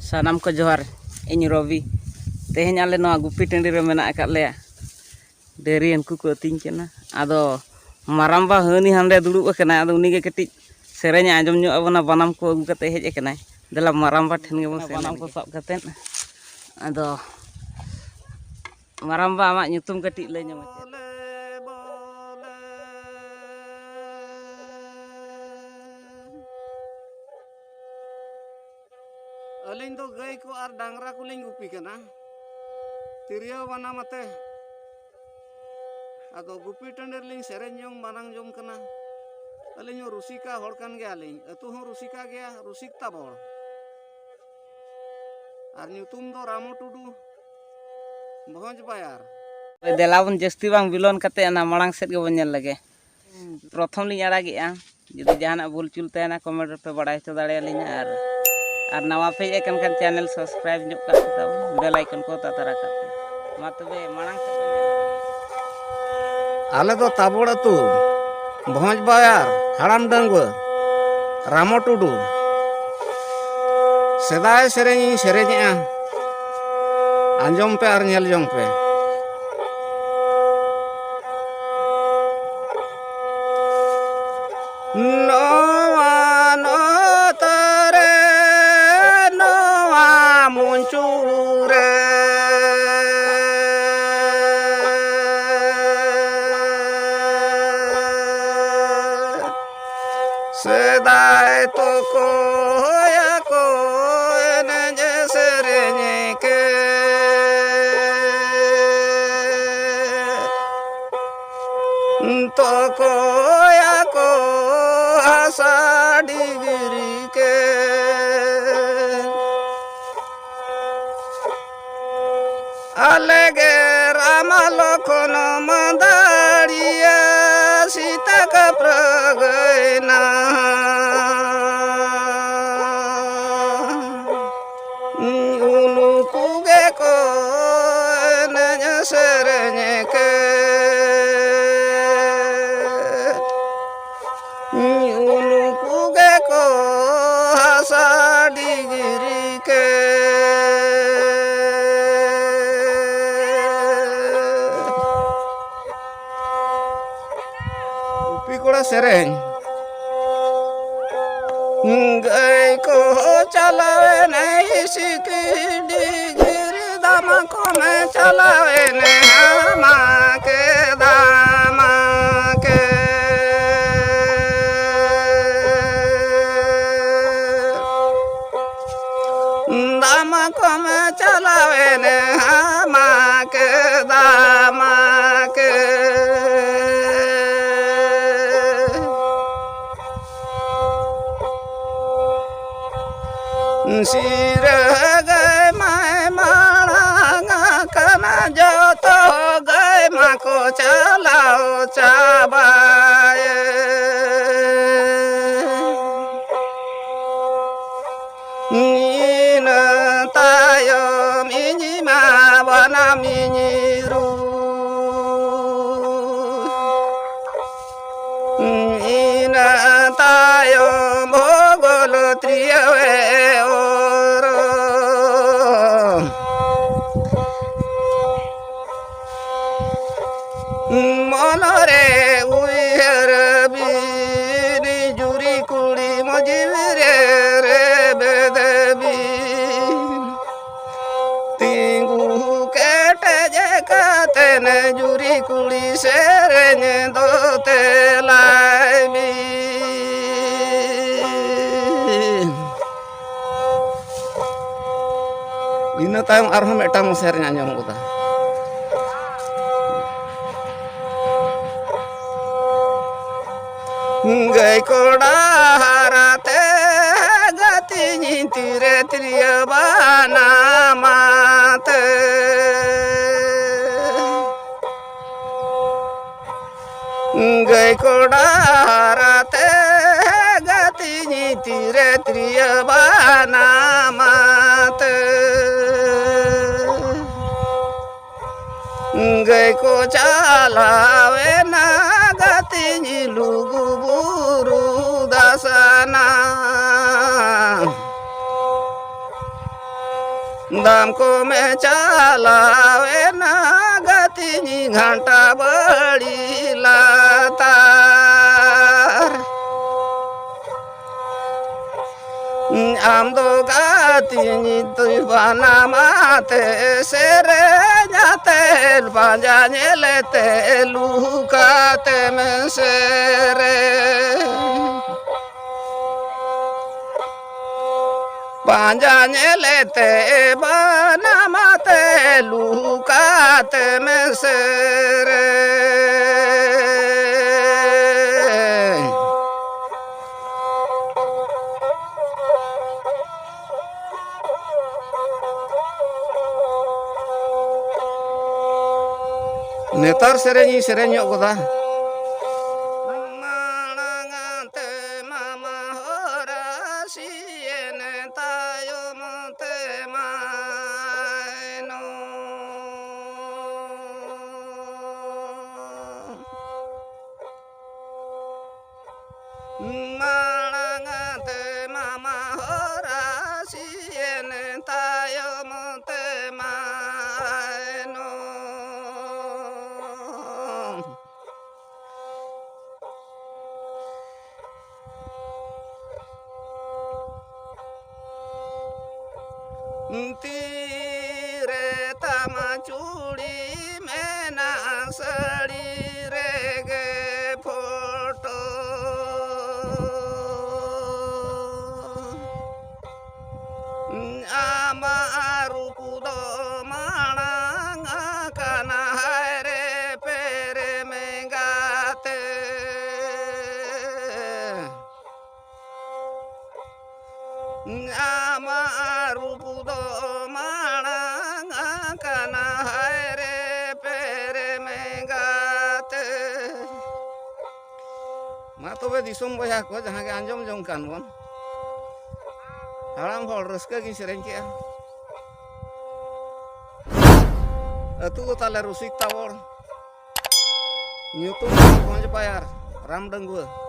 सानाम को जोहार इन रवि तेहन आले नवा गुपी टंडी रे मेना अकात लेया डेरी उनको को अतिंग केना आदो माराम्बा हनी हांडे दुड़ुब अकना आदो उनी गे कटिज सेरेñ आंजम ᱧᱚᱜ abona बनाम को अगु कते हेज अकनाय देला माराम्बा ठेन गे बन बनाम को साब कतेन आदो माराम्बा आमा nyutum कटिज ले ᱧᱮᱢ अलिंग दो गाय को और डांगरा को लिंग गुपी कना तिरिया बना मते आदो गुपी टंडर लिंग सेरेñ जोंग मानांग जोंग कना अलिंग रुसिका होड़ कन गया लिंग अतु हो रुसिका गया रुसिकता बोल और ᱧᱩᱛᱩᱢ दो रामो टुडू भोज बायार देलाबन जस्ती बांग बिलोन कते ना मांग सेट गे बन नेल लगे प्रथम लिंग आड़ागेआ जदि जहाना भूल चुल तहना कमेंट पे बड़ाई तो दाड़े लिंग और नवा पे एकन खान चैनल सब्सक्राइब ᱧᱚᱜ ᱠᱟᱜ ᱛᱟᱵᱚᱱ बेल आइकन को तातारा करते मा तबे मांग से आले दो ताबड़ अतु भोज बायार हाड़ाम डंगुआ रामो टुडू सेदाय सेरेñ सेरेñेआ आंजम पे और नेल जोंग पे नोवा नो तरे नोवा मुंचुरे सेदाय तो कोया को नजे सेरेñe के तो कोया को आषाढ़ी गिरी के अलगे राम लखन मंदारिया सीता का प्रगयना उनुकुगे को नज सेरेñe के उनुकुगे को आषाढ़ी गिरी के कोड़ा सेरेñ गई को चलावे नहीं सीखी डिगिरी दामा को मैं चलावे ने हमा के दामा के दामा को मैं चलावे ने हमा के दामा के सिर गए मैं मांगा कना जो तो गए माँ को चलाओ चाबाए नीन तायो मिनी माँ बना मिनी रू नीन तायो भोगोल त्रियवे मनरे उयर बीनी जुरी कुड़ी मजिरे रे बेदबी तिंगू केटे जकाते न जुरी कुड़ी सेरेñ दोते लाइबी इना तायम आरहम एटांग सेरेñ आंजम गोदा गई कोड़ा हराते गति तीरे त्रिय बाना माते गई कोड़ा हराते गति तीरे त्रिय बाना माते गई को चलावे ना गति लुगु बुरु दासना दाम को में चलावे ना गति घंटा बड़ी लातार आम दो गति बना माते सेरे जाते बाजा लेते लुकाते में सेरे पांजा लेते बना माते लुकाते में सेरे नेतार सेरेनी सेरेन्यो गोदा मांगाते मामा होरा सियन तायम ते मायनो मांगाते मामा होरा सियन तायम ते मायनो तीरे तमा चूड़ी में ना सड़ी रे गे फोटो आमारू कुदो माणांग काना रे पेरे में गाते आमारू कुदो माणांग काना रे पेरे में गाते मा तबे दिसुम बया को जहां के आंजम जम कान बोन हाड़ाम हर रस्का की सेरेन के अतु को ताले रुसिक तावर न्यूतुम पंज पायार राम डंगुआ